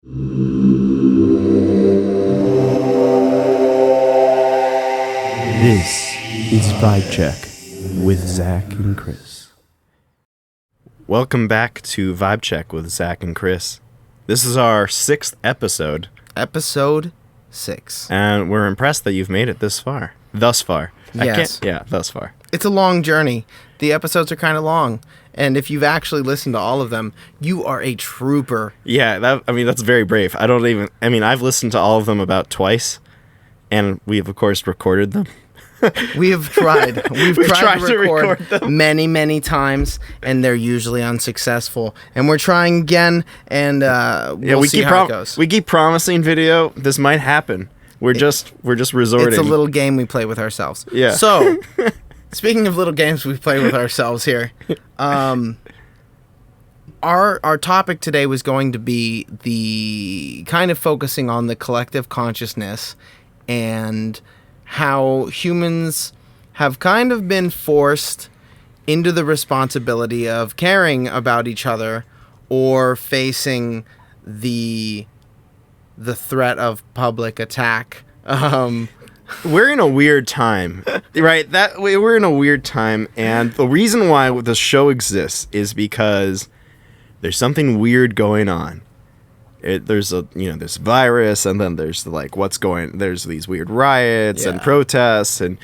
This is Vibe Check with Zach and Kris. Welcome back to Vibe Check with Zach and Kris. This is our 6th episode. Episode 6. And we're impressed that you've made it this far. Thus far. Yes. Thus far. It's a long journey. The episodes are kind of long. And if you've actually listened to all of them, you are a trooper. Yeah, that's very brave. I've listened to all of them about twice. And we've, of course, recorded them. We have tried. We've tried to record them many, many times, and they're usually unsuccessful. And we're trying again, and we'll see how it goes. We keep promising video. This might happen. We're just resorting. It's a little game we play with ourselves. Yeah. So, speaking of little games we play with ourselves here, our topic today was going to be the kind of focusing on the collective consciousness and how humans have kind of been forced into the responsibility of caring about each other or facing the threat of public attack. We're in a weird time, right? We're in a weird time, and the reason why the show exists is because there's something weird going on. There's this virus, and then there's there's these weird riots and protests, and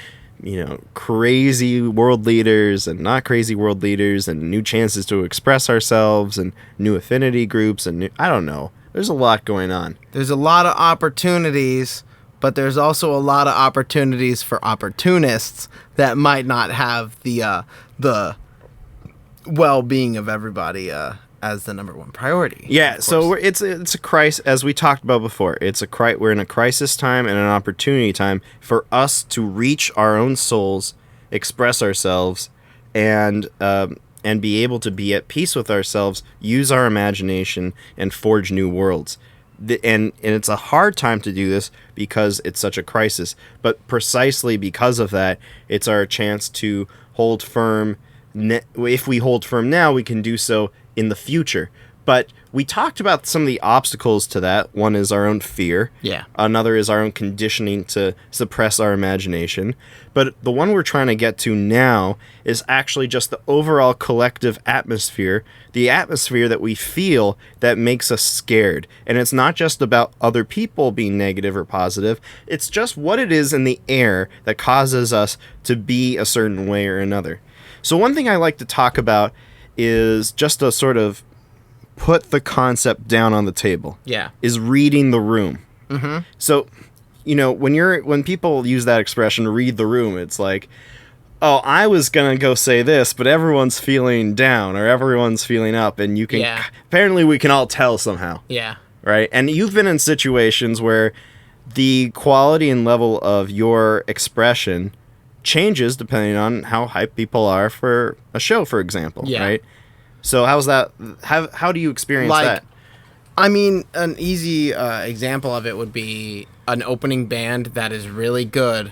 crazy world leaders and not crazy world leaders, and new chances to express ourselves, and new affinity groups, and I don't know. There's a lot going on. There's a lot of opportunities, but there's also a lot of opportunities for opportunists that might not have the well-being of everybody as the number one priority. Yeah, so it's a crisis, as we talked about before. We're in a crisis time and an opportunity time for us to reach our own souls, express ourselves, and be able to be at peace with ourselves, use our imagination, and forge new worlds. And it's a hard time to do this because it's such a crisis. But precisely because of that, it's our chance to hold firm. If we hold firm now, we can do so in the future. But we talked about some of the obstacles to that. One is our own fear. Yeah. Another is our own conditioning to suppress our imagination. But the one we're trying to get to now is actually just the overall collective atmosphere, the atmosphere that we feel that makes us scared. And it's not just about other people being negative or positive. It's just what it is in the air that causes us to be a certain way or another. So one thing I like to talk about is just to sort of put the concept down on the table. Yeah. Is reading the room. Mm-hmm. So, when people use that expression, read the room, it's like, oh, I was going to go say this, but everyone's feeling down or everyone's feeling up, and you can, apparently we can all tell somehow. Yeah. Right? And you've been in situations where the quality and level of your expression changes depending on how hyped people are for a show, for example, right? So how's that? How do you experience that? I mean, an easy example of it would be an opening band that is really good,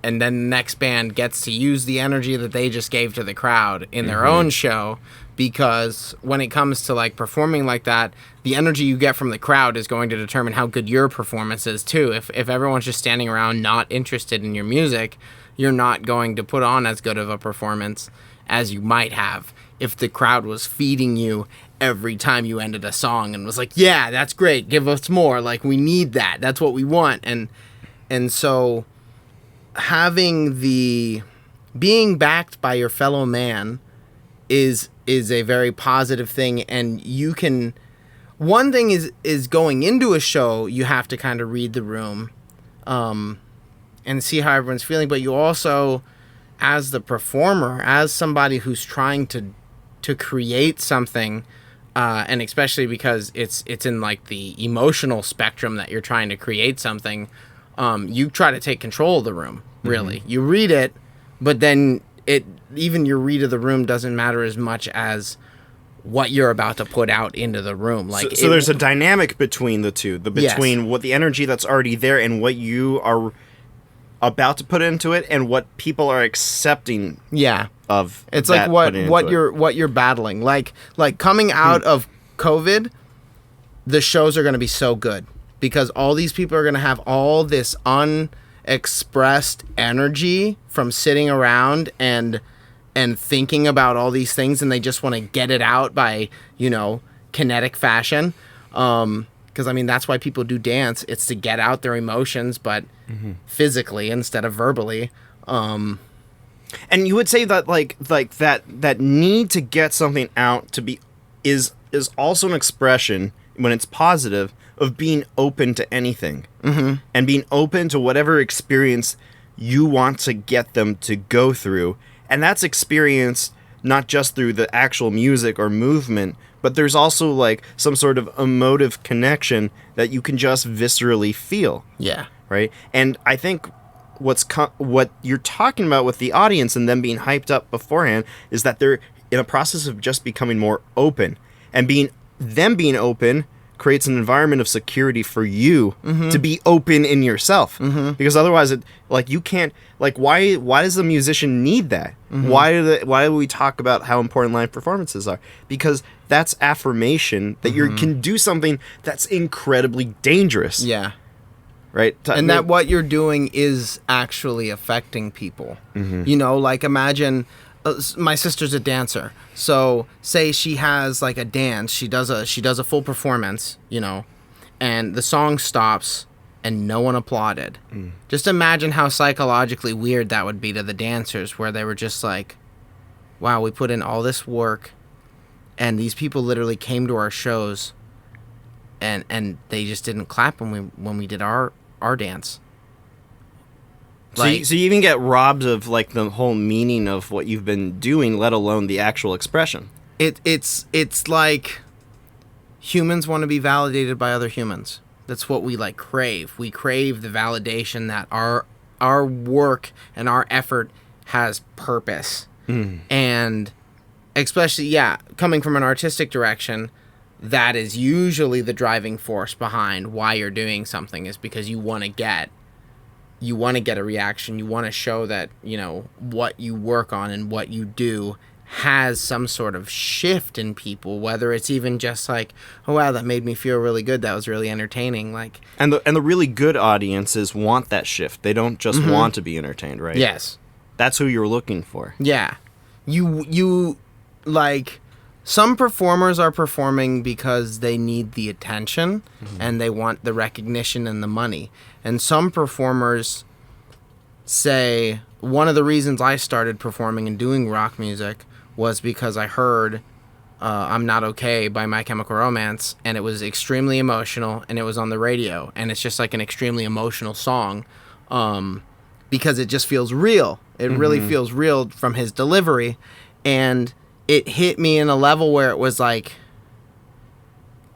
and then the next band gets to use the energy that they just gave to the crowd in their own show, because when it comes to performing like that, the energy you get from the crowd is going to determine how good your performance is too. If everyone's just standing around not interested in your music, you're not going to put on as good of a performance as you might have if the crowd was feeding you every time you ended a song and was like, yeah, that's great, give us more, we need that, that's what we want. And so being backed by your fellow man is a very positive thing. And one thing is going into a show, you have to kind of read the room and see how everyone's feeling, but you also, as the performer, as somebody who's trying to create something, and especially because it's in the emotional spectrum that you're trying to create something, you try to take control of the room, really. Mm-hmm. You read it, but then even your read of the room doesn't matter as much as what you're about to put out into the room. So there's a dynamic between the two, between what the energy that's already there and what you are about to put into it and what people are accepting of. It's like what you're battling. Like coming out of COVID, the shows are going to be so good because all these people are going to have all this unexpressed energy from sitting around and thinking about all these things, and they just want to get it out by, kinetic fashion. Because, I mean, that's why people do dance. It's to get out their emotions, but physically instead of verbally. And you would say that like that need to get something out to be is also an expression, when it's positive, of being open to anything. And being open to whatever experience you want to get them to go through. And that's experienced not just through the actual music or movement, but there's also like some sort of emotive connection that you can just viscerally feel. Yeah. Right? And I think what you're talking about with the audience and them being hyped up beforehand is that they're in a process of just becoming more open. And being open creates an environment of security for you to be open in yourself. Because otherwise, you can't. Like, why does the musician need that? Why do we talk about how important live performances are? Because that's affirmation that you can do something that's incredibly dangerous. Yeah. Right? And that what you're doing is actually affecting people. Like, imagine... my sister's a dancer, so say she has like a dance, she does a full performance, and the song stops and no one applauded. Just imagine how psychologically weird that would be to the dancers, where they were just like, wow, we put in all this work and these people literally came to our shows and they just didn't clap when we did our dance. So you even get robbed of like the whole meaning of what you've been doing, let alone the actual expression. It's like humans want to be validated by other humans. That's what we like crave. We crave the validation that our work and our effort has purpose. And especially, coming from an artistic direction, that is usually the driving force behind why you're doing something, is because you want to get a reaction. You want to show that, what you work on and what you do has some sort of shift in people, whether it's even just like, oh wow, that made me feel really good, that was really entertaining. Like, and the really good audiences want that shift. They don't just want to be entertained, right? Yes. That's who you're looking for. Yeah. You like, some performers are performing because they need the attention and they want the recognition and the money. And some performers say, one of the reasons I started performing and doing rock music was because I heard I'm Not Okay by My Chemical Romance, and it was extremely emotional, and it was on the radio, and it's just like an extremely emotional song, because it just feels real. It really feels real from his delivery, and it hit me in a level where it was like,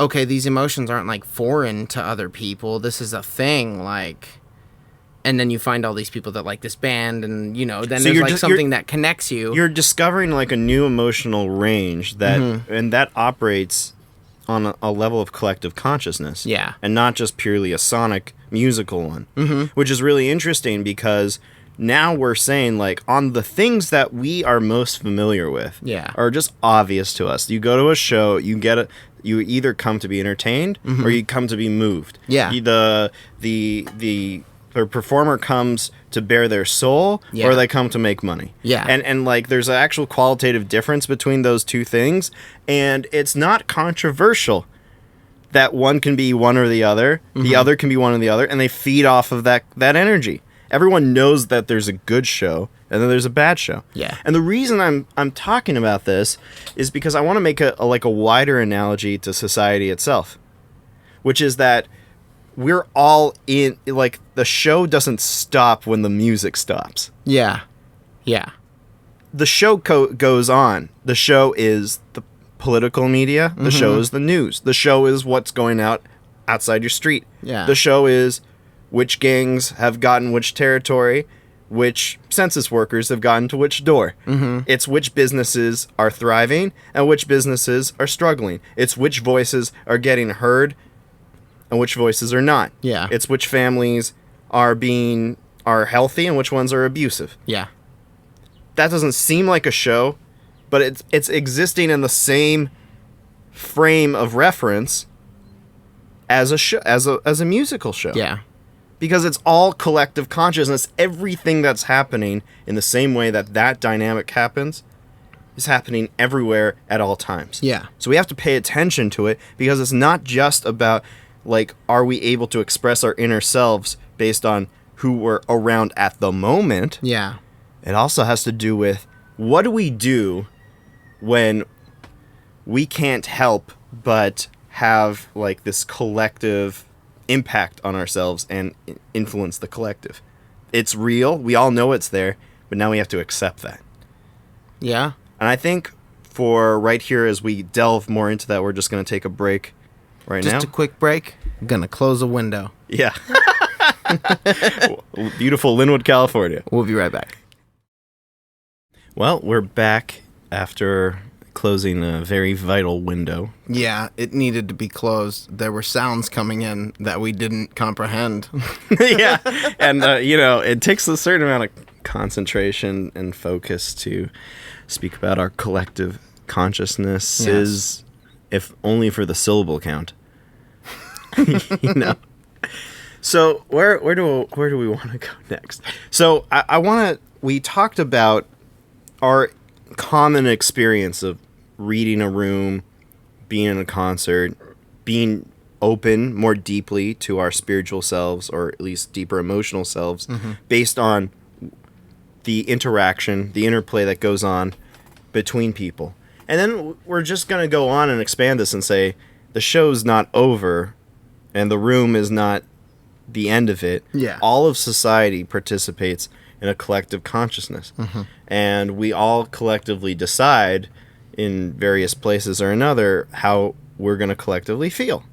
okay, these emotions aren't like foreign to other people. This is a thing, like... And then you find all these people that like this band, and then so there's like something that connects you. You're discovering like a new emotional range that, and that operates on a level of collective consciousness. Yeah. And not just purely a sonic musical one, which is really interesting, because now we're saying like on the things that we are most familiar with, are just obvious to us. You go to a show, you either come to be entertained or you come to be moved. Yeah. The performer comes to bear their soul, or they come to make money. Yeah. And like there's an actual qualitative difference between those two things, and it's not controversial that one can be one or the other, the other can be one or the other, and they feed off of that energy. Everyone knows that there's a good show and then there's a bad show. Yeah. And the reason I'm talking about this is because I want to make a wider analogy to society itself, which is that we're all in, like, the show doesn't stop when the music stops. Yeah. Yeah. The show goes on. The show is the political media. The show is the news. The show is what's going outside your street. Yeah. The show is which gangs have gotten which territory, which census workers have gotten to which door. It's which businesses are thriving and which businesses are struggling. It's which voices are getting heard and which voices are not. Yeah. It's which families are healthy and which ones are abusive. Yeah. That doesn't seem like a show, but it's existing in the same frame of reference as a show, as a musical show. Yeah. Because it's all collective consciousness. Everything that's happening in the same way that dynamic happens is happening everywhere at all times. Yeah. So we have to pay attention to it, because it's not just about, like, are we able to express our inner selves based on who we're around at the moment. Yeah. It also has to do with, what do we do when we can't help but have, like, this collective impact on ourselves and influence the collective. It's real. We all know it's there, but now we have to accept that. Yeah. And I think for right here, as we delve more into that, we're just going to take a break right now. Just a quick break. I'm going to close a window. Yeah. Beautiful Linwood, California. We'll be right back. Well, we're back after closing a very vital window. Yeah, it needed to be closed. There were sounds coming in that we didn't comprehend. Yeah. And, it takes a certain amount of concentration and focus to speak about our collective consciousnesses, if only for the syllable count. So where do we want to go next? So we talked about our common experience of reading a room, being in a concert, being open more deeply to our spiritual selves, or at least deeper emotional selves, based on the interaction, the interplay that goes on between people. And then we're just going to go on and expand this and say the show's not over and the room is not the end of it. Yeah. All of society participates in a collective consciousness. And we all collectively decide in various places or another how we're going to collectively feel.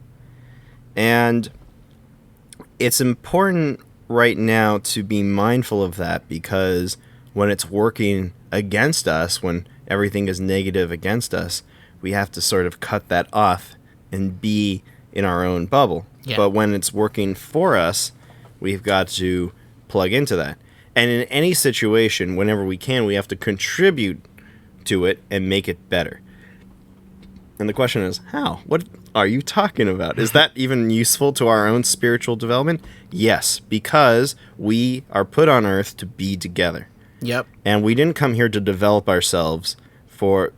And it's important right now to be mindful of that, because when it's working against us, when everything is negative against us, we have to sort of cut that off and be in our own bubble. Yeah. But when it's working for us, we've got to plug into that. And in any situation, whenever we can, we have to contribute to it and make it better. And the question is, how? What are you talking about? Is that even useful to our own spiritual development? Yes, because we are put on earth to be together. Yep. And we didn't come here to develop ourselves for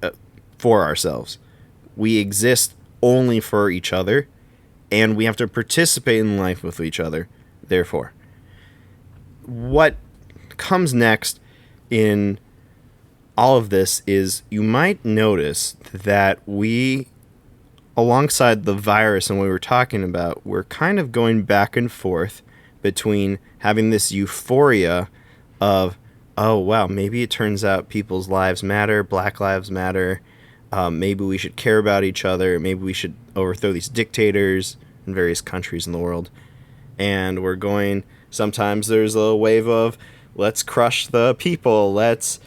ourselves. We exist only for each other, and we have to participate in life with each other, therefore. What comes next in all of this is, you might notice that we, alongside the virus and what we were talking about, we're kind of going back and forth between having this euphoria of, oh, wow, maybe it turns out people's lives matter, Black Lives Matter, maybe we should care about each other, maybe we should overthrow these dictators in various countries in the world. And we're going, sometimes there's a wave of, let's crush the people, let's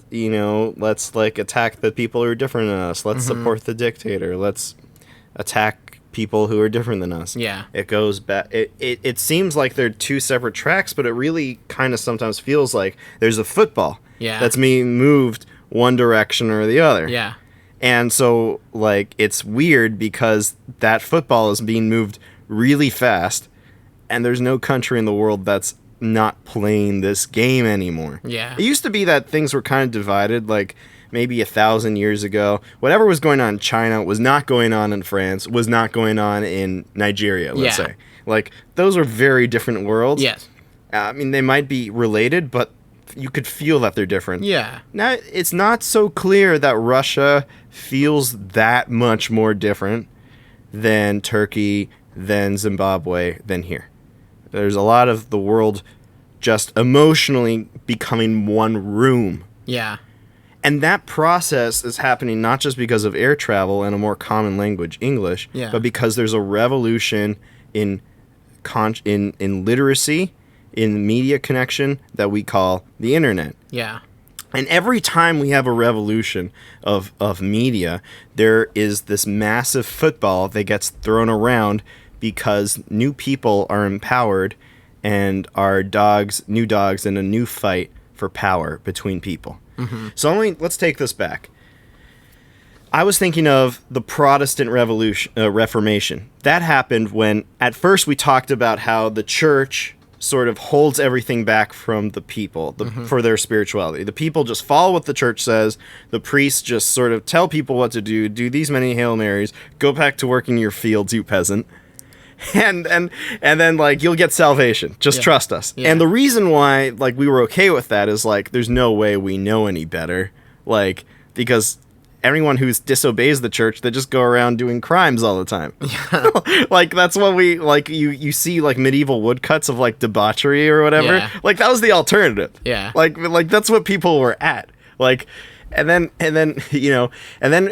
like attack the people who are different than us, let's support the dictator, let's attack people who are different than us. Yeah. It goes back. It seems like they're two separate tracks, but it really kind of sometimes feels like there's a football that's being moved one direction or the other. Yeah. And so, like, it's weird because that football is being moved really fast, and there's no country in the world that's not playing this game anymore. Yeah. It used to be that things were kind of divided, like maybe 1,000 years ago. Whatever was going on in China was not going on in France, was not going on in Nigeria, let's say. Like, those are very different worlds. Yes. I mean, they might be related, but you could feel that they're different. Yeah. Now, it's not so clear that Russia feels that much more different than Turkey, than Zimbabwe, than here. There's a lot of the world just emotionally becoming one room. Yeah. And that process is happening not just because of air travel and a more common language, English, but because there's a revolution in literacy, in media connection that we call the internet. Yeah. And every time we have a revolution of media, there is this massive football that gets thrown around because new people are empowered and are new dogs in a new fight for power between people. So let's take this back. I was thinking of the Protestant Reformation. That happened when, at first, we talked about how the church sort of holds everything back from the people for their spirituality. The people just follow what the church says. The priests just sort of tell people what to do these many Hail Marys, go back to working your fields, you peasant. And then, like, you'll get salvation. Just trust us. Yeah. And the reason why, like, we were okay with that is, like, there's no way we know any better. Like, because everyone who disobeys the church, they just go around doing crimes all the time. Yeah. Like, that's what we, like, you see, like, medieval woodcuts of, like, debauchery or whatever. Yeah. Like, that was the alternative. Yeah. Like that's what people were at. Like, and then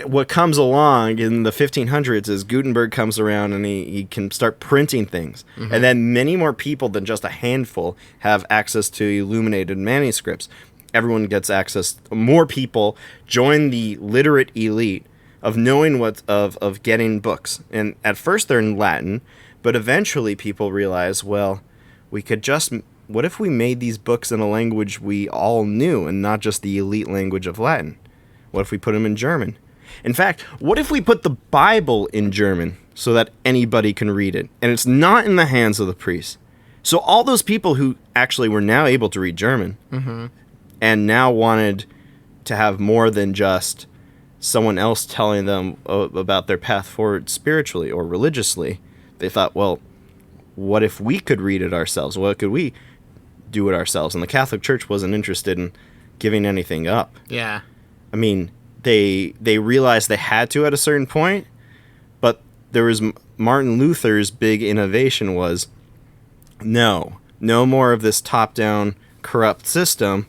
what comes along in the 1500s is Gutenberg comes around and he can start printing things. Mm-hmm. And then many more people than just a handful have access to illuminated manuscripts. Everyone gets access. More people join the literate elite of knowing of getting books. And at first they're in Latin, but eventually people realize, well, what if we made these books in a language we all knew and not just the elite language of Latin? What if we put them in German? In fact, what if we put the Bible in German so that anybody can read it? And it's not in the hands of the priests. So all those people who actually were now able to read German and now wanted to have more than just someone else telling them about their path forward spiritually or religiously, they thought, well, what if we could read it ourselves? What could we do it ourselves? And the Catholic Church wasn't interested in giving anything up. Yeah. I mean, they realized they had to at a certain point, but there was Martin Luther's big innovation was, no more of this top-down corrupt system.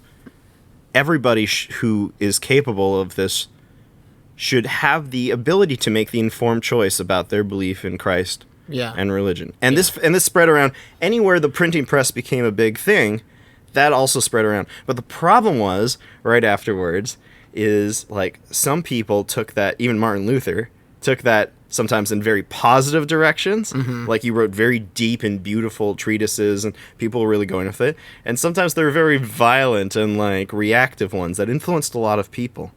Everybody who is capable of this should have the ability to make the informed choice about their belief in Christ and religion. And this spread around anywhere the printing press became a big thing. That also spread around. But the problem was, right afterwards, is like some people took that, even Martin Luther, took that sometimes in very positive directions. Mm-hmm. Like he wrote very deep and beautiful treatises and people were really going with it. And sometimes they were very violent and like reactive ones that influenced a lot of people.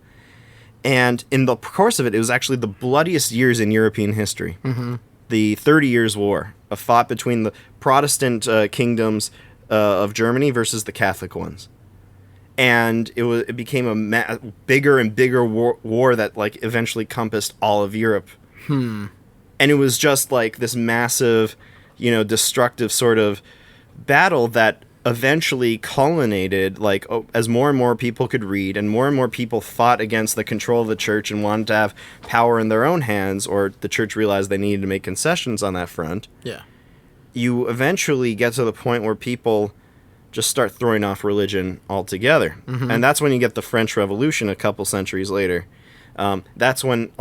And in the course of it, it was actually the bloodiest years in European history. Mm-hmm. The 30 Years' War, a fight between the Protestant kingdoms of Germany versus the Catholic ones. And it became a bigger and bigger war that like eventually encompassed all of Europe. And it was just like this massive, destructive sort of battle that eventually culminated, like, as more and more people could read and more people fought against the control of the church and wanted to have power in their own hands, or the church realized they needed to make concessions on that front. Yeah. You eventually get to the point where people just start throwing off religion altogether. Mm-hmm. And that's when you get the French Revolution a couple centuries later. That's when,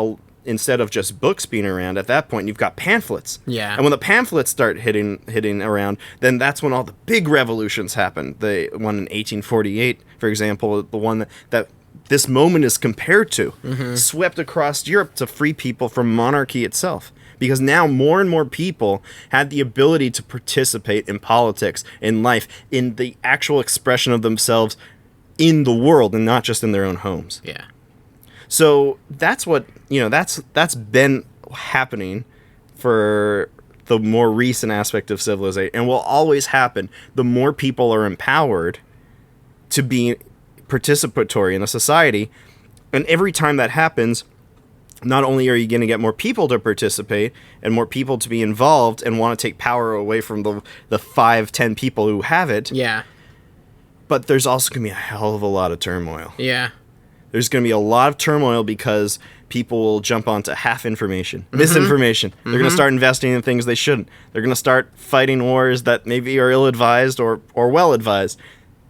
instead of just books being around, at that point, you've got pamphlets. Yeah. And when the pamphlets start hitting around, then that's when all the big revolutions happen. The one in 1848, for example, the one that this moment is compared to, swept across Europe to free people from monarchy itself. Because now more and more people had the ability to participate in politics, in life, in the actual expression of themselves in the world and not just in their own homes. Yeah. So that's what, that's been happening for the more recent aspect of civilization and will always happen. The more people are empowered to be participatory in a society. And every time that happens, not only are you going to get more people to participate and more people to be involved and want to take power away from the 5-10 people who have it. Yeah. But there's also going to be a hell of a lot of turmoil. Yeah. There's going to be a lot of turmoil because people will jump onto half information, misinformation. They're going to start investing in things they shouldn't. They're going to start fighting wars that maybe are ill-advised or well-advised.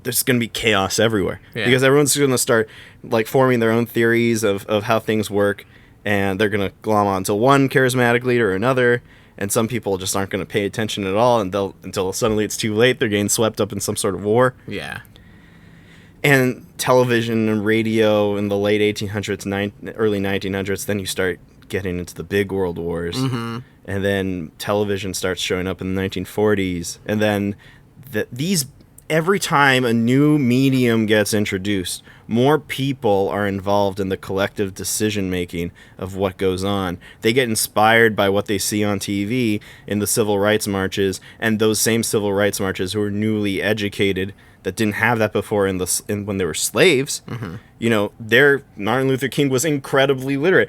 There's going to be chaos everywhere because everyone's going to start like forming their own theories of how things work. And they're going to glom onto one charismatic leader or another, and some people just aren't going to pay attention at all until suddenly it's too late. They're getting swept up in some sort of war. Yeah. And television and radio in the late 1800s, early 1900s, then you start getting into the big world wars. Mm-hmm. And then television starts showing up in the 1940s. And then these every time a new medium gets introduced, more people are involved in the collective decision making of what goes on. They get inspired by what they see on TV in the civil rights marches, and those same civil rights marches who are newly educated that didn't have that before when they were slaves. You know, Martin Luther King was incredibly literate.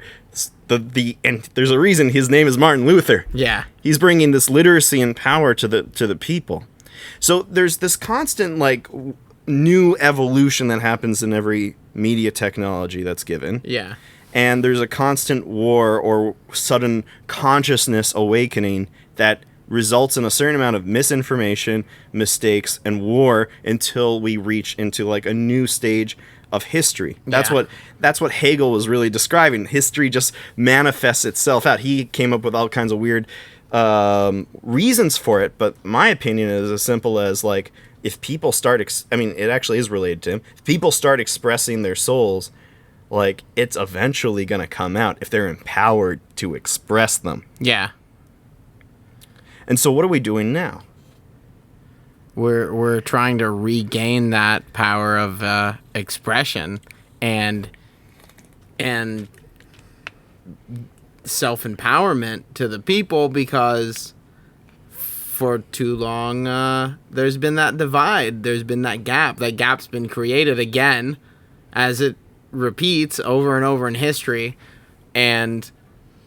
And there's a reason his name is Martin Luther. Yeah. He's bringing this literacy and power to the people. So there's this constant like new evolution that happens in every media technology that's given. Yeah. And there's a constant war or sudden consciousness awakening that results in a certain amount of misinformation, mistakes, and war until we reach into like a new stage of history. That's what Hegel was really describing. History just manifests itself out. He came up with all kinds of weird reasons for it, but my opinion is as simple as like, if people start, it actually is related to him. If people start expressing their souls, like, it's eventually going to come out if they're empowered to express them. Yeah. And so what are we doing now? We're trying to regain that power of expression and self-empowerment to the people, because for too long there's been that divide, there's been that gap. That gap's been created again as it repeats over and over in history, and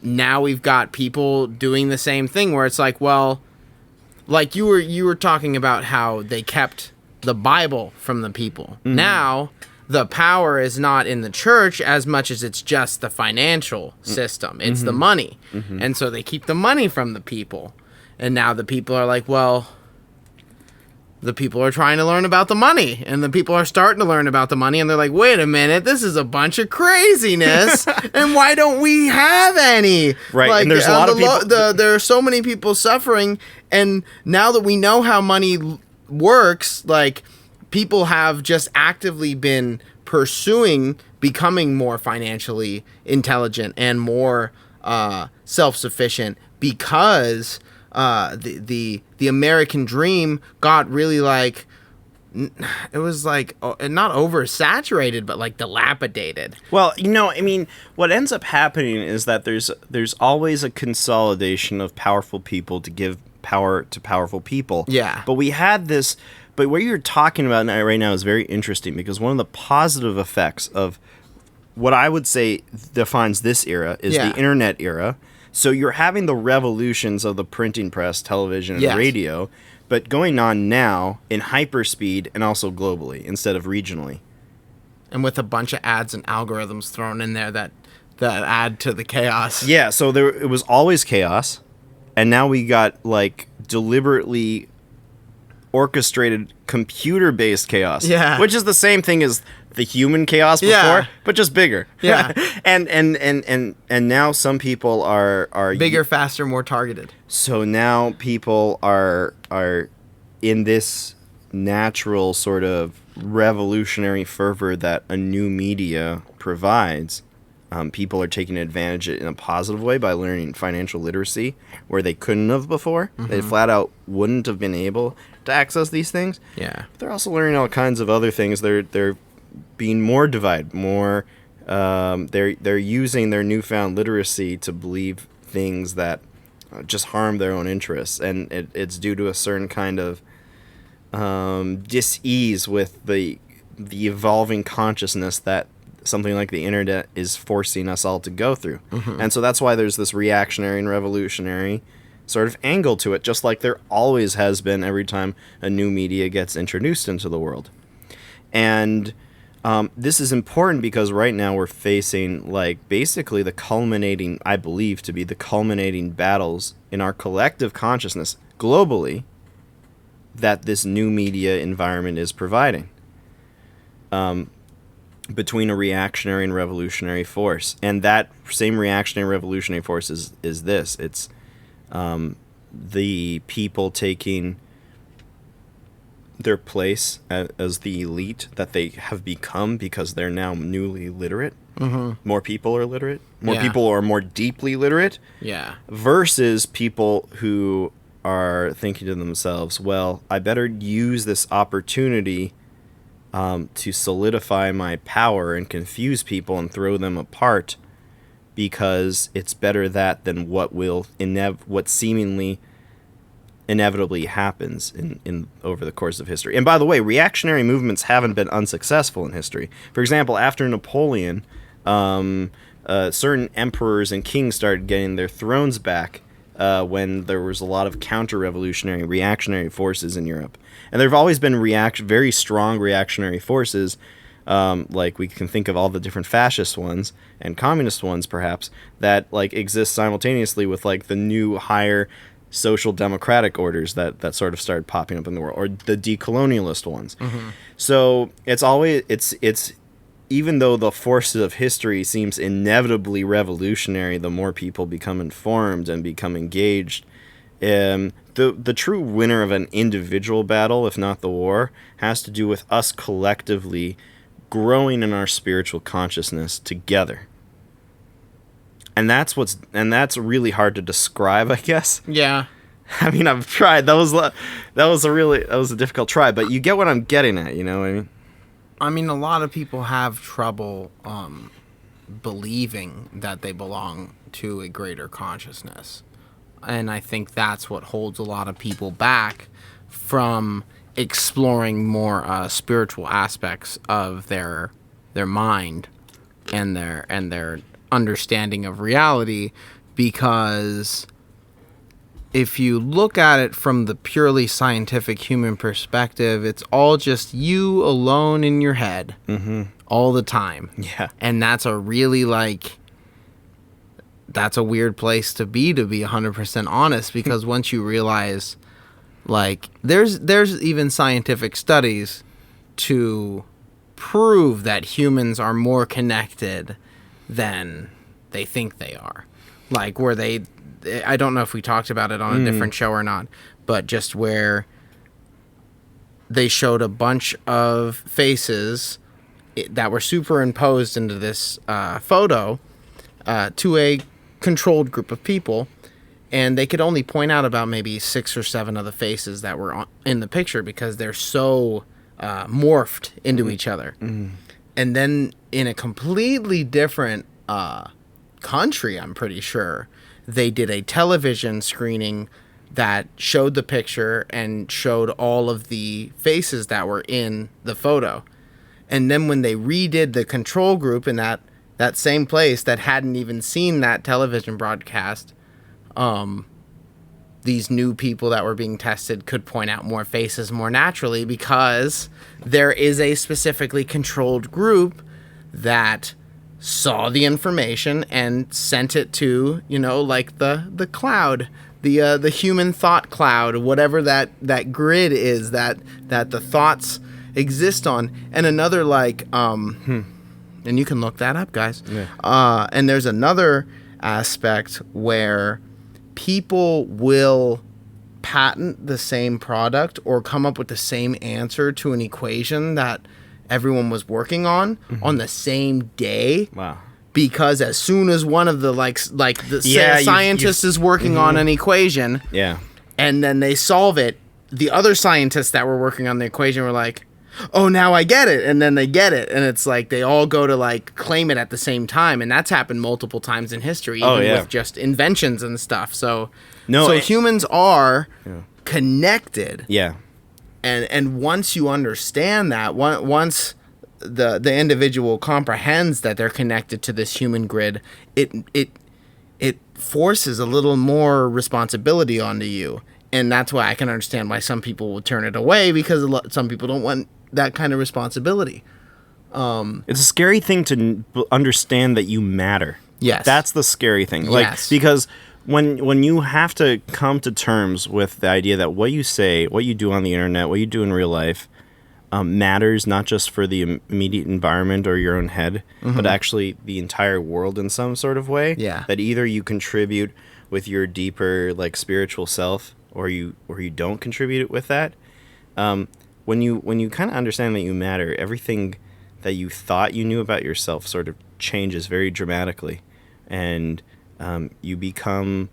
now we've got people doing the same thing where it's like, well, like you were talking about how they kept the Bible from the people. Mm-hmm. Now the power is not in the church as much as it's just the financial system. It's the money. Mm-hmm. And so they keep the money from the people. And now the people are like, well, the people are trying to learn about the money, and the people are starting to learn about the money, and they're like, wait a minute, this is a bunch of craziness, and why don't we have any? Right, like, and there's a lot of people... there are so many people suffering, and now that we know how money works, like, people have just actively been pursuing becoming more financially intelligent and more self-sufficient, because the American dream got really, like, it was like not oversaturated, but like dilapidated. Well, what ends up happening is that there's always a consolidation of powerful people to give power to powerful people. Yeah. But we had this, but what you're talking about right now is very interesting, because one of the positive effects of what I would say defines this era is the internet era. So you're having the revolutions of the printing press, television, and radio, but going on now in hyperspeed and also globally instead of regionally. And with a bunch of ads and algorithms thrown in there that add to the chaos. Yeah, so it was always chaos, and now we got, like, deliberately orchestrated computer-based chaos. Yeah. Which is the same thing as the human chaos before, but just bigger. Yeah. and now some people are bigger, faster, more targeted. So now people are in this natural sort of revolutionary fervor that a new media provides. People are taking advantage of it in a positive way by learning financial literacy where they couldn't have before. Mm-hmm. They flat out wouldn't have been able to access these things. Yeah. But they're also learning all kinds of other things. They're being more divided, more they're using their newfound literacy to believe things that just harm their own interests, and it's due to a certain kind of dis-ease with the evolving consciousness that something like the internet is forcing us all to go through. Mm-hmm. And so that's why there's this reactionary and revolutionary sort of angle to it, just like there always has been every time a new media gets introduced into the world. And this is important because right now we're facing, like, basically the culminating, I believe to be the culminating battles in our collective consciousness globally that this new media environment is providing. Between a reactionary and revolutionary force. And that same reactionary revolutionary force is this. It's the people taking their place as the elite that they have become because they're now newly literate. Mm-hmm. More people are literate. More people are more deeply literate. Yeah. Versus people who are thinking to themselves, well, I better use this opportunity to solidify my power and confuse people and throw them apart, because it's better that than what seemingly inevitably happens in over the course of history. And by the way, reactionary movements haven't been unsuccessful in history. For example, after Napoleon, certain emperors and kings started getting their thrones back when there was a lot of counter-revolutionary, reactionary forces in Europe. And there have always been very strong reactionary forces, like we can think of all the different fascist ones and communist ones, perhaps, that like exist simultaneously with like the new higher social democratic orders that sort of started popping up in the world, or the decolonialist ones. Mm-hmm. So it's even though the forces of history seems inevitably revolutionary, the more people become informed and become engaged. The true winner of an individual battle, if not the war, has to do with us collectively growing in our spiritual consciousness together. And that's really hard to describe, I guess. Yeah. I mean, I've tried. That was a difficult try, but you get what I'm getting at, you know what I mean? I mean, a lot of people have trouble believing that they belong to a greater consciousness. And I think that's what holds a lot of people back from exploring more spiritual aspects of their mind and their understanding of reality, because if you look at it from the purely scientific human perspective, it's all just you alone in your head all the time. Yeah. And that's a really that's a weird place to be 100% honest, because once you realize, like, there's even scientific studies to prove that humans are more connected than they think they are. Like, where I don't know if we talked about it on a different show or not, but just where they showed a bunch of faces that were superimposed into this photo to a controlled group of people, and they could only point out about maybe 6 or 7 of the faces that were in the picture because they're so morphed into each other. And then in a completely different country, I'm pretty sure, they did a television screening that showed the picture and showed all of the faces that were in the photo. And then when they redid the control group in that same place that hadn't even seen that television broadcast, these new people that were being tested could point out more faces more naturally, because there is a specifically controlled group that saw the information and sent it to, like the cloud, the human thought cloud, whatever that grid is that the thoughts exist on. And another and you can look that up, guys. Yeah. And there's another aspect where people will patent the same product or come up with the same answer to an equation that everyone was working on the same day. Wow. Because as soon as one of the scientist is working on an equation, and then they solve it, the other scientists that were working on the equation were like, oh, now I get it. And then they get it. And it's like they all go to claim it at the same time. And that's happened multiple times in history, even with just inventions and stuff. So humans are connected. Yeah. And once you understand that, once the individual comprehends that they're connected to this human grid, it forces a little more responsibility onto you. And that's why I can understand why some people would turn it away, because some people don't want that kind of responsibility. It's a scary thing to understand that you matter. Yes. That's the scary thing. Yes. Because when you have to come to terms with the idea that what you say, what you do on the internet, what you do in real life matters, not just for the immediate environment or your own head, but actually the entire world in some sort of way. Yeah. That either you contribute with your deeper spiritual self, or you don't contribute it with that. When you kind of understand that you matter, everything that you thought you knew about yourself sort of changes very dramatically, and you become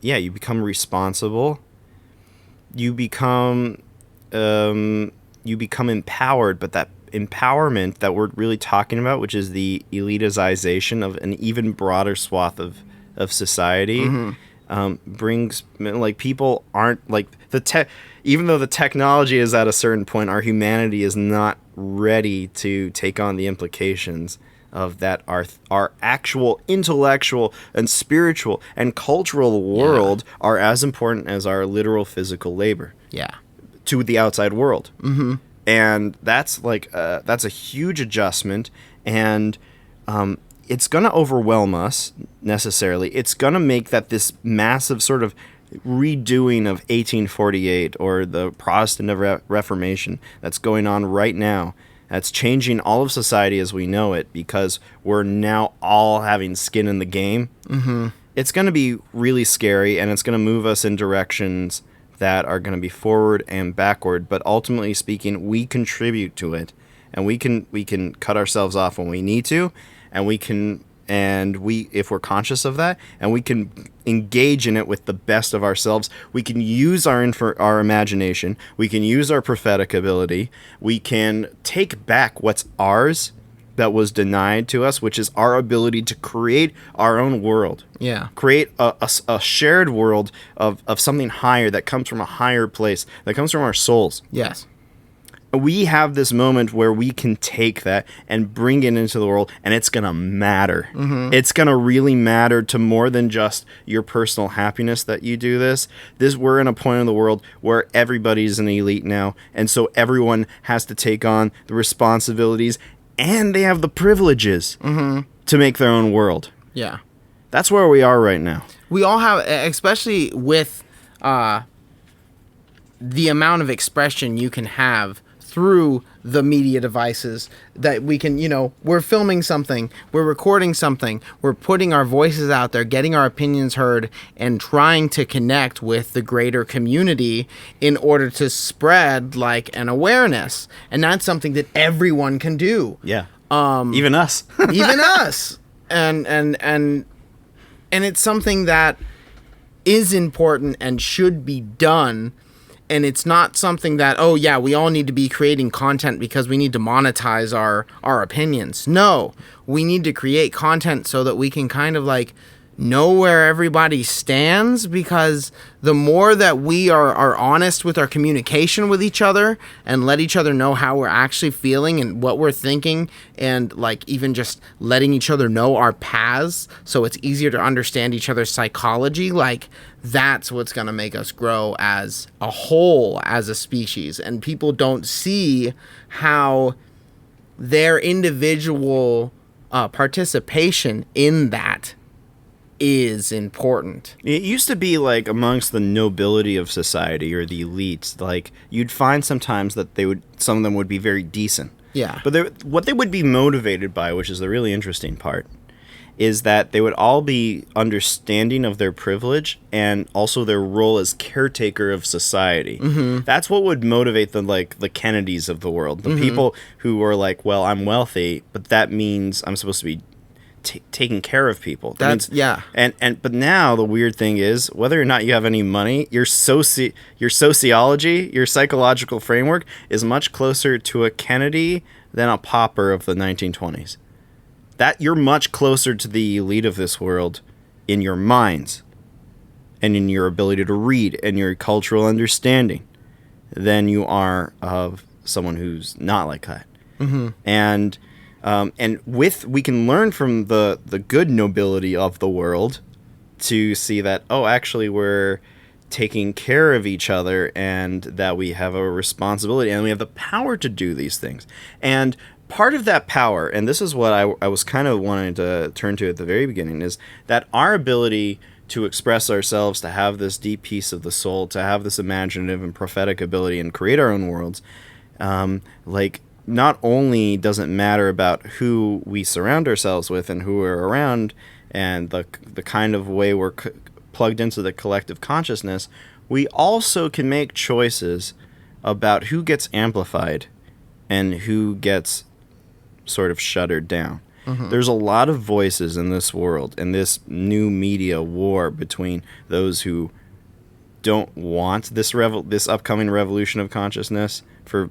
you become responsible. You become empowered, but that empowerment that we're really talking about, which is the elitization of an even broader swath of society, brings, like, people aren't, like, even though the technology is at a certain point, our humanity is not ready to take on the implications of that. Our actual intellectual and spiritual and cultural world are as important as our literal physical labor to the outside world. And that's that's a huge adjustment, and it's going to overwhelm us necessarily. It's going to make that this massive sort of redoing of 1848 or the Protestant Reformation that's going on right now. That's changing all of society as we know it, because we're now all having skin in the game. It's going to be really scary, and it's going to move us in directions that are going to be forward and backward, but ultimately speaking, we contribute to it, and we can cut ourselves off when we need to, and if we're conscious of that, and we can engage in it with the best of ourselves. We can use our imagination, we can use our prophetic ability, we can take back what's ours that was denied to us, which is our ability to create our own world. Create a shared world of something higher that comes from a higher place, that comes from our souls. We have this moment where we can take that and bring it into the world, and it's going to matter. It's going to really matter to more than just your personal happiness that you do this. We're in a point in the world where everybody's an elite now, and so everyone has to take on the responsibilities, and they have the privileges to make their own world. That's where we are right now. We all have, especially with the amount of expression you can have through the media devices that we can, we're filming something, we're recording something, we're putting our voices out there, getting our opinions heard, and trying to connect with the greater community in order to spread, like, an awareness. And that's something that everyone can do. Even us. Even us. And it's something that is important and should be done. And it's not something that, we all need to be creating content because we need to monetize our opinions. No, we need to create content so that we can kind of, like, know where everybody stands, because the more that we are honest with our communication with each other and let each other know how we're actually feeling and what we're thinking, and, like, even just letting each other know our paths so it's easier to understand each other's psychology, like, that's what's going to make us grow as a whole, as a species. And people don't see how their individual participation in that is important. It used to be, like, amongst the nobility of society or the elites, like, you'd find sometimes that some of them would be very decent. But what they would be motivated by, which is the really interesting part, is that they would all be understanding of their privilege and also their role as caretaker of society. That's what would motivate the Kennedys of the world, the people who were like, well, I'm wealthy, but that means I'm supposed to be taking care of people. But now the weird thing is, whether or not you have any money, your sociology, your psychological framework is much closer to a Kennedy than a pauper of the 1920s. That you're much closer to the elite of this world in your minds and in your ability to read and your cultural understanding than you are of someone who's not like that. And we can learn from the good nobility of the world to see that, actually we're taking care of each other, and that we have a responsibility and we have the power to do these things. And part of that power, and this is what I was kind of wanting to turn to at the very beginning, is that our ability to express ourselves, to have this deep piece of the soul, to have this imaginative and prophetic ability and create our own worlds, not only does it matter about who we surround ourselves with and who we're around and the kind of way we're plugged into the collective consciousness, we also can make choices about who gets amplified and who gets sort of shuttered down. There's a lot of voices in this world, in this new media war between those who don't want this upcoming revolution of consciousness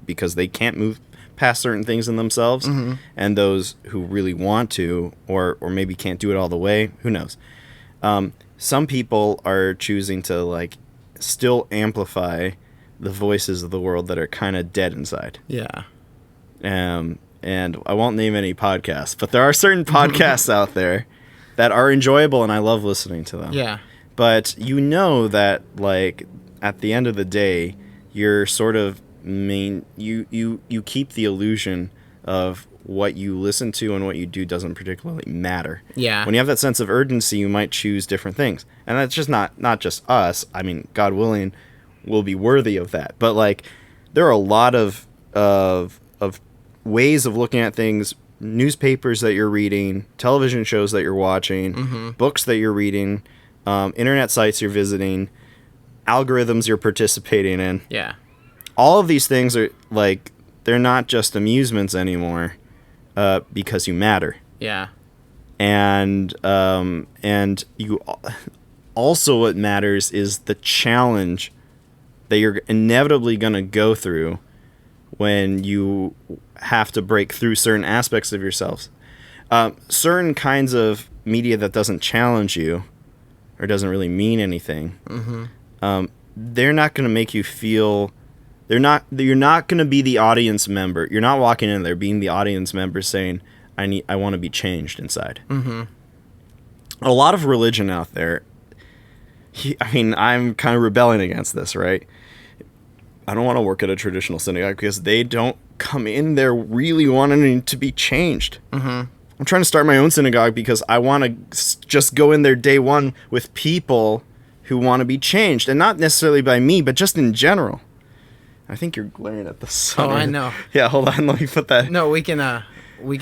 because they can't move past certain things in themselves, and those who really want to, or maybe can't do it all the way. Who knows? Some people are choosing to like still amplify the voices of the world that are kind of dead inside. Yeah. And I won't name any podcasts, but there are certain podcasts out there that are enjoyable, and I love listening to them. Yeah. But you know that, like, at the end of the day, you're sort of you keep the illusion of what you listen to and what you do doesn't particularly matter. Yeah. When you have that sense of urgency, you might choose different things. And that's just not just us. I mean, God willing, we'll be worthy of that. But, like, there are a lot of ways of looking at things, newspapers that you're reading, television shows that you're watching, books that you're reading, internet sites you're visiting, algorithms you're participating in. Yeah. All of these things are, like, they're not just amusements anymore because you matter. Yeah. And you also, what matters is the challenge that you're inevitably going to go through when you have to break through certain aspects of yourselves. Certain kinds of media that doesn't challenge you or doesn't really mean anything, they're not going to make you feel... You're not going to be the audience member. You're not walking in there being the audience member saying, I want to be changed inside. A lot of religion out there, I mean, I'm kind of rebelling against this, right? I don't want to work at a traditional synagogue because they don't come in there really wanting to be changed. I'm trying to start my own synagogue because I want to just go in there day one with people who want to be changed. And not necessarily by me, but just in general. I think you're glaring at the sun. Oh, I know. Yeah, hold on. Let me put that. No, we can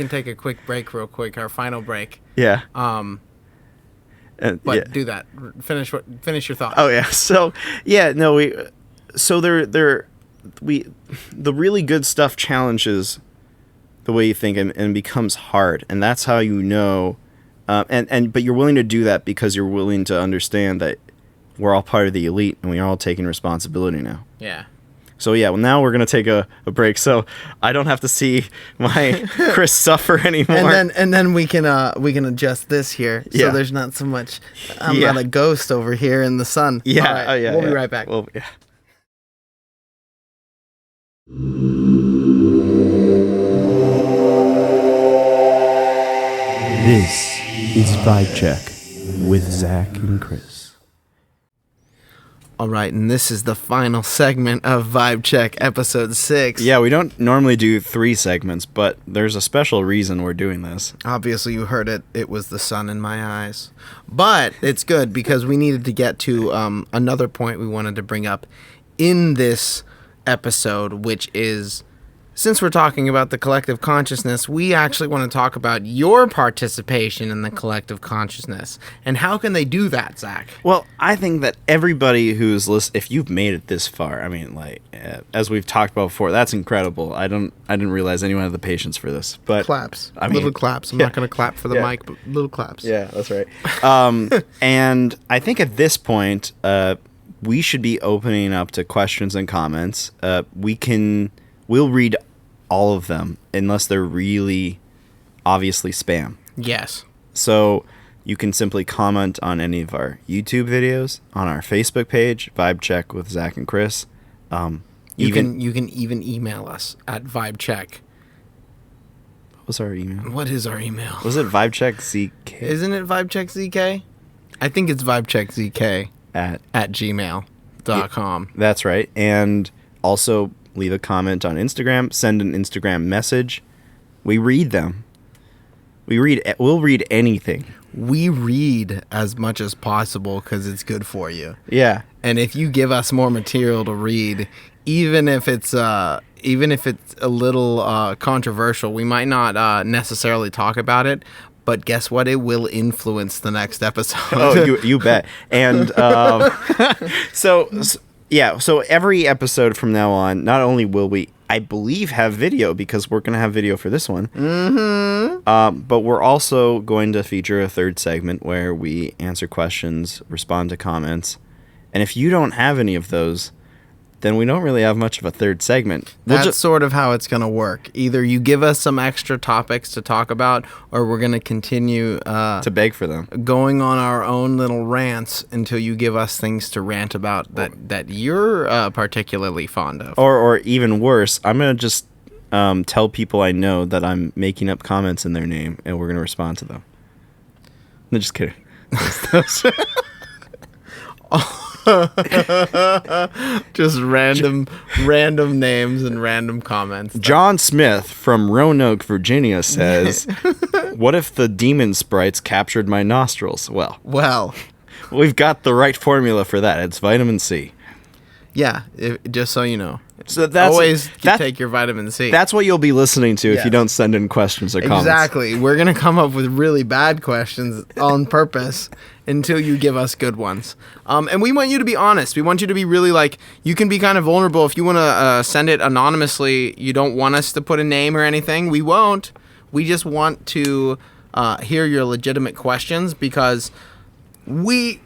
take a quick break real quick, our final break. Yeah. But yeah. do that. Finish your thought. Oh yeah. So yeah, no, the really good stuff challenges the way you think and becomes hard, and that's how you know. But you're willing to do that because you're willing to understand that we're all part of the elite and we're all taking responsibility now. Yeah. So yeah, well now we're gonna take a break, so I don't have to see my Kris suffer anymore. And then we can adjust this here, so there's not so much. I'm not a ghost over here in the sun. Yeah, All right, we'll be right back. Well, yeah. This is Vibe Check with Zach and Kris. All right, and this is the final segment of Vibe Check, episode 6. Yeah, we don't normally do 3 segments, but there's a special reason we're doing this. Obviously, you heard it. It was the sun in my eyes. But it's good because we needed to get to another point we wanted to bring up in this episode, which is, since we're talking about the collective consciousness, we actually want to talk about your participation in the collective consciousness. And how can they do that, Zach? Well, I think that everybody who's listening, if you've made it this far, I mean, like, as we've talked about before, that's incredible. I didn't realize anyone had the patience for this. But claps. I mean, little claps. I'm not going to clap for the mic, but little claps. Yeah, that's right. And I think at this point, we should be opening up to questions and comments. We'll read all of them unless they're really obviously spam. Yes. So you can simply comment on any of our YouTube videos, on our Facebook page, Vibe Check with Zach and Kris. You can even email us at vibecheck. What was our email? What is our email? Was it vibecheckzk? Isn't it vibecheckzk? I think it's vibecheckzk at gmail.com. That's right. And also leave a comment on Instagram, send an Instagram message. We read them. We'll read anything. We read as much as possible because it's good for you. Yeah. And if you give us more material to read, even if it's a little controversial, we might not necessarily talk about it. But guess what? It will influence the next episode. Oh, you bet. And so every episode from now on, not only will we, I believe, have video because we're going to have video for this one. Mm-hmm. But we're also going to feature a third segment where we answer questions, respond to comments. And if you don't have any of those, then we don't really have much of a third segment. That's sort of how it's going to work. Either you give us some extra topics to talk about, or we're going to continue to beg for them, going on our own little rants until you give us things to rant about that you're particularly fond of. Or even worse, I'm going to just tell people I know that I'm making up comments in their name, and we're going to respond to them. No, just kidding. Just random names and random comments. John Smith from Roanoke, Virginia says, "What if the demon sprites captured my nostrils?" Well, we've got the right formula for that. It's vitamin C. Yeah, just so you know. So that's always take your vitamin C. That's what you'll be listening to if you don't send in questions or comments. Exactly. We're going to come up with really bad questions on purpose until you give us good ones. And we want you to be honest. We want you to be really you can be kind of vulnerable. If you want to send it anonymously, you don't want us to put a name or anything, we won't. We just want to hear your legitimate questions because we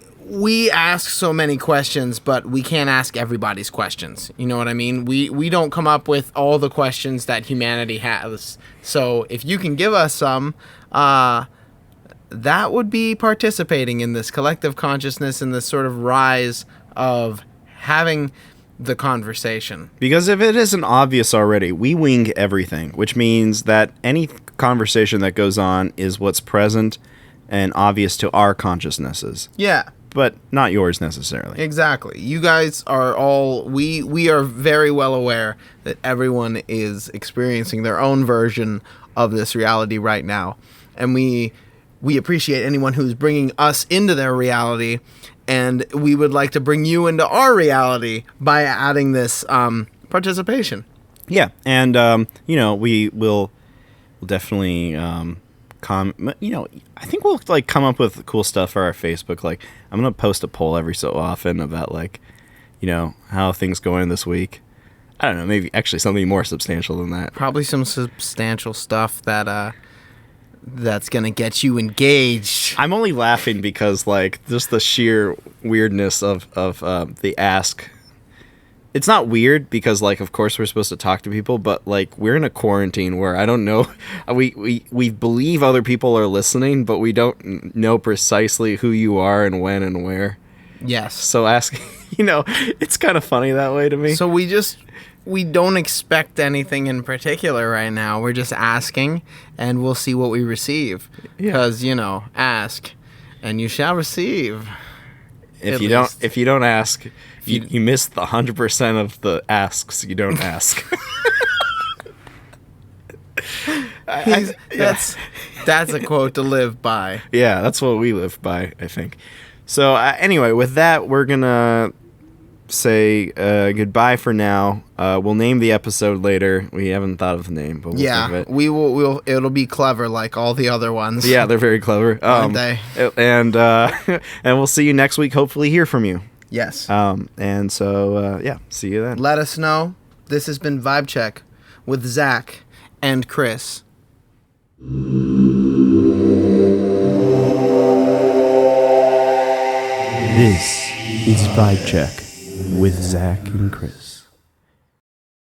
ask so many questions, but we can't ask everybody's questions. You know what I mean? We don't come up with all the questions that humanity has. So if you can give us some, that would be participating in this collective consciousness and this sort of rise of having the conversation. Because if it isn't obvious already, we wing everything, which means that any conversation that goes on is what's present and obvious to our consciousnesses. Yeah. But not yours necessarily. Exactly. You guys are all... We are very well aware that everyone is experiencing their own version of this reality right now. And we appreciate anyone who's bringing us into their reality. And we would like to bring you into our reality by adding this participation. Yeah. And, we will definitely... I think we'll come up with cool stuff for our Facebook. I'm gonna post a poll every so often about how things going this week. I don't know, maybe actually something more substantial than that. Probably some substantial stuff that's gonna get you engaged. I'm only laughing because just the sheer weirdness of the ask. It's not weird because, of course we're supposed to talk to people, but, we're in a quarantine where I don't know. We believe other people are listening, but we don't know precisely who you are and when and where. Yes. So asking, it's kind of funny that way to me. So we don't expect anything in particular right now. We're just asking, and we'll see what we receive. Because, ask, and you shall receive. If you don't ask... You missed the 100% of the asks. You don't ask. That's a quote to live by. Yeah, that's what we live by, I think. So anyway, with that, we're gonna say goodbye for now. We'll name the episode later. We haven't thought of the name, but we'll think of it. We will. It'll be clever like all the other ones. Yeah, they're very clever, aren't they? And we'll see you next week. Hopefully, hear from you. Yes. And so, see you then. Let us know. This has been Vibe Check with Zach and Kris. This is Vibe Check with Zach and Kris.